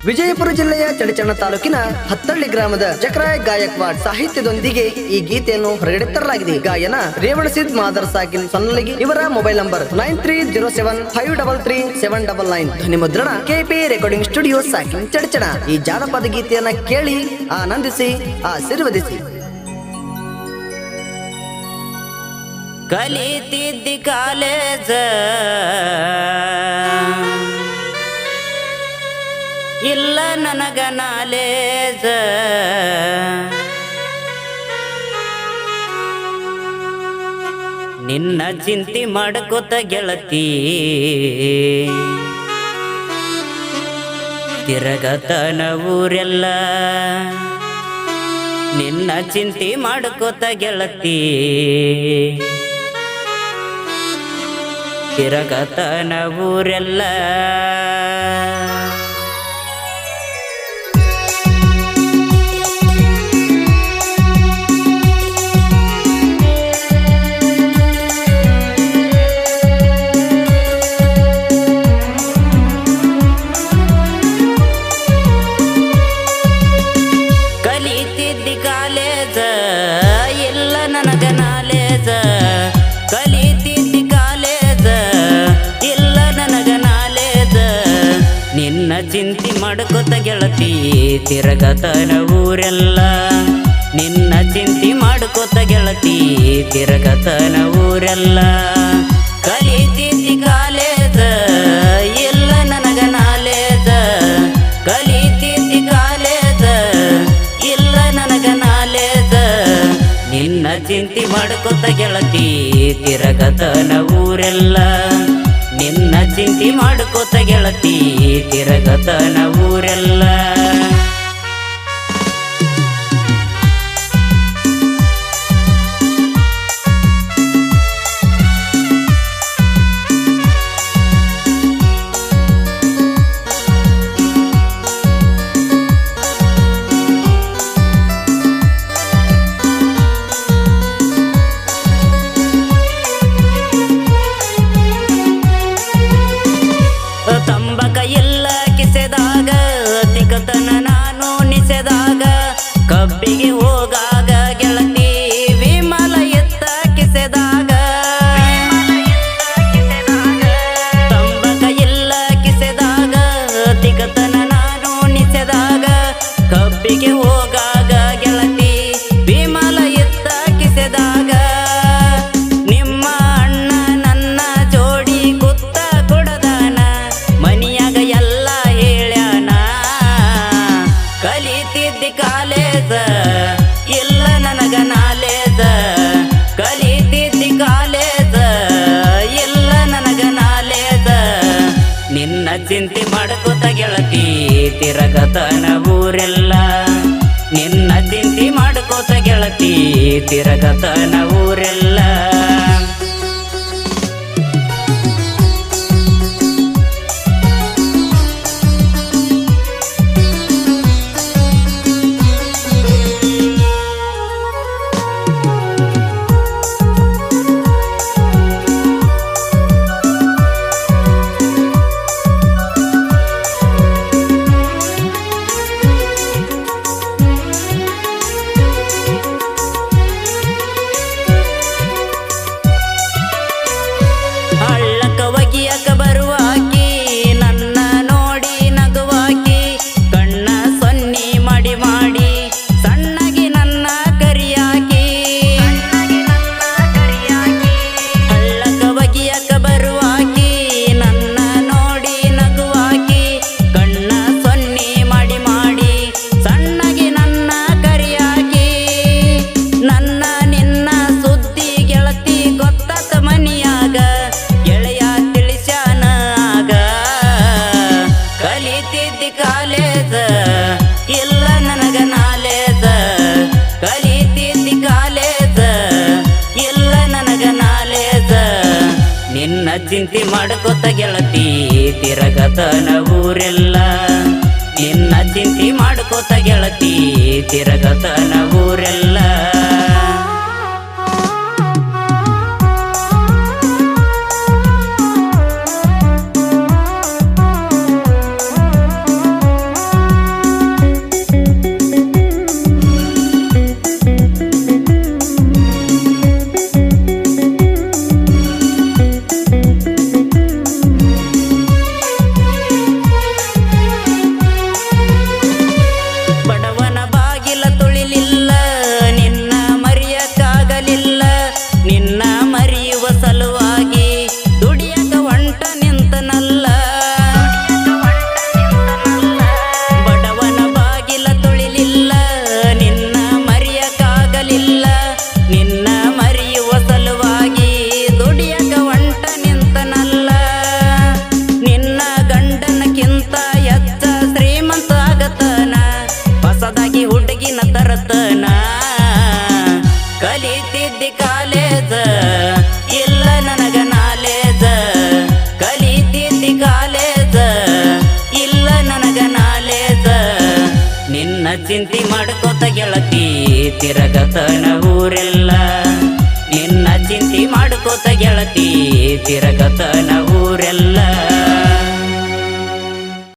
ವಿಜಯಪುರ ಜಿಲ್ಲೆಯ ಚಡಚಣ ತಾಲೂಕಿನ ಹತ್ತಳ್ಳಿ ಗ್ರಾಮದ ಜಕರಾಯ್ ಗಾಯಕ್ವಾಡ್ ಸಾಹಿತ್ಯದೊಂದಿಗೆ ಈ ಗೀತೆಯನ್ನು ಹೊರಗಡೆ ತರಲಾಗಿದೆ. ಗಾಯನ ರೇವಣಸಿದ್ ಮಾದರ್ ಸಾಕಿನ್ ಸೊನ್ನಲಿಗಿ. ಇವರ ಮೊಬೈಲ್ ನಂಬರ್ 9307533799. ಧ್ವನಿ ಮುದ್ರಣ ಕೆಪಿ ರೆಕಾರ್ಡಿಂಗ್ ಸ್ಟುಡಿಯೋ ಸಾಕಿನ್ ಚಡಚಣ. ಈ ಜಾನಪದ ಗೀತೆಯನ್ನ ಕೇಳಿ ಆನಂದಿಸಿ ಆಶೀರ್ವದಿಸಿ. ಕಲಿತಿದ್ದಿ ಕಾಲೇಜ ಇಲ್ಲ ನನಗ ನಾಲೇಜ, ನಿನ್ನ ಚಿಂತಿ ಮಾಡ್ಕೋತ ಗೆಳತಿ ತಿರಗತನ ಊರೆಲ್ಲ. ನಿನ್ನ ಚಿಂತಿ ಮಾಡ್ಕೋತ ಗೆಳತಿ ತಿರಗತನ ಊರೆಲ್ಲ. ಕಲಿತಿದ್ದಿ ಕಾಲೇಜ ಇಲ್ಲ ನನಗ ನಾಲೇಜ, ಕಲಿತಿದ್ದಿ ಕಾಲೇಜ ಇಲ್ಲ ನನಗ ನಾಲೇಜ, ನಿನ್ನ ಚಿಂತಿ ಮಾಡ್ಕೋತ ಗೆಳತಿ ತಿರಗತನ ಊರೆಲ್ಲ. ನಿನ್ನ ಚಿಂತಿ ಮಾಡ್ಕೋತ ಗೆಳತಿ ತಿರಗತನ ಊರೆಲ್ಲ. ಕಲಿತಿದ್ದಿ ಕಾಲೇಜ ಇಲ್ಲ ನನಗ ನಾಲೇಜ, ಕಲಿತಿದ್ದಿ ಕಾಲೇಜ ಇಲ್ಲ ನನಗ ನಾಲೇಜ, ನಿನ್ನ ಚಿಂತಿ ಮಾಡ್ಕೋತ ಗೆಳತಿ ತಿರಗತನ ಊರೆಲ್ಲ. ನಿನ್ನ ಚಿಂತಿ ಮಾಡ್ಕೋತ ಗೆಳತಿ ತಿರಗತನ ಊರೆಲ್ಲ. ತಂಬಕ ಎಲ್ಲ ಕಿಸೆದಾಗ ತಿಕತನ ನಾನು ನಿಸೆದಾಗ, ಕಬ್ಬಿಗೆ ಹೋಗಾಗ ಗೆಳತಿ ವಿಮಲ ಎತ್ತ ಕಿಸೆದಾಗ. ತಂಬಕ ಎಲ್ಲ ಕಿಸೆದಾಗ ತಿಕತನ ನಾನು ನಿಸೆದಾಗ, ಕಬ್ಬಿಗೆ ಹೋಗಾಗ ಗೆಳತಿ ವಿಮಲ ಎತ್ತ ಕಿಸೆದಾಗ. ನಿಮ್ಮ ಅಣ್ಣ ನನ್ನ ಜೋಡಿ ಕುತ್ತ ಕೊಡದಾನ, ಮನಿಯಾಗ ಎಲ್ಲ ಹೇಳ್ಯಾನ. ಕಲಿತಿದ್ದಿ ಕಾಲೇಜ ಇಲ್ಲ ನನಗ ನಾಲೇಜ, ಕಲಿತಿದ್ದಿ ಕಾಲೇಜ ಇಲ್ಲ ನನಗ ನಾಲೇಜ, ನಿನ್ನ ಚಿಂತಿ ಮಾಡ್ಕೋತ ಗೆಳತಿ ತಿರಗತನ ಊರೆಲ್ಲ. ನಿನ್ನ ಚಿಂತಿ ಮಾಡ್ಕೋತ ಗೆಳತಿ ತಿರಗತನ ಊರೆಲ್ಲ. ಹಳ್ಳಕ ಒಗಿಯಕ ಬರುವಾಕಿ ನನ್ನ ನೋಡಿ ನಗುವಾಕಿ, ಕಣ್ಣ ಸೊನ್ನಿ ಮಾಡಿ ಮಾಡಿ ಸಣ್ಣಗಿ ನನ್ನ ಕರಿಯಾಕಿ. ಹಳ್ಳಕ ಒಗಿಯಕ ಬರುವಾಕಿ ನನ್ನ ನೋಡಿ ನಗುವಾಕಿ, ಕಣ್ಣ ಸೊನ್ನಿ ಮಾಡಿ ಮಾಡಿ ಸಣ್ಣಗಿ ನನ್ನ ಕರಿಯಾಕಿ. ನನ್ನ ನಿನ್ನ ಸುದ್ದಿ ಗೆಳತಿ ಗೊತ್ತಾತ ಮನಿಯಾಗ, ಗೆಳೆಯ ತಿಳಿಸ್ಯಾನ ಆಗ. ಕಲಿತಿದ್ದಿ ಕಾಲೇಜ ಇಲ್ಲ ನನಗ ನಾಲೇಜ, ಕಲಿತಿದ್ದಿ ಕಾಲೇಜ ಇಲ್ಲ ನನಗ ನಾಲೇಜ, ನಿನ್ನ ಚಿಂತಿ ಮಾಡ್ಕೋತ ಗೆಳತಿ ತಿರಗತನ ಊರೆಲ್ಲ. ನಿನ್ನ ಚಿಂತಿ ಮಾಡ್ಕೋತ ಗೆಳತಿ ತಿರಗತನ ಊರೆಲ್ಲ. ಚಿಂತಿ ಮಾಡ್ಕೋತ ಗೆಳತಿ ತಿರಗತನ ಊರೆಲ್ಲ ನಿನ್ನ ಚಿಂತಿ ಮಾಡ್ಕೋತ ಗೆಳತಿ ತಿರಗತನ ಊರೆಲ್ಲ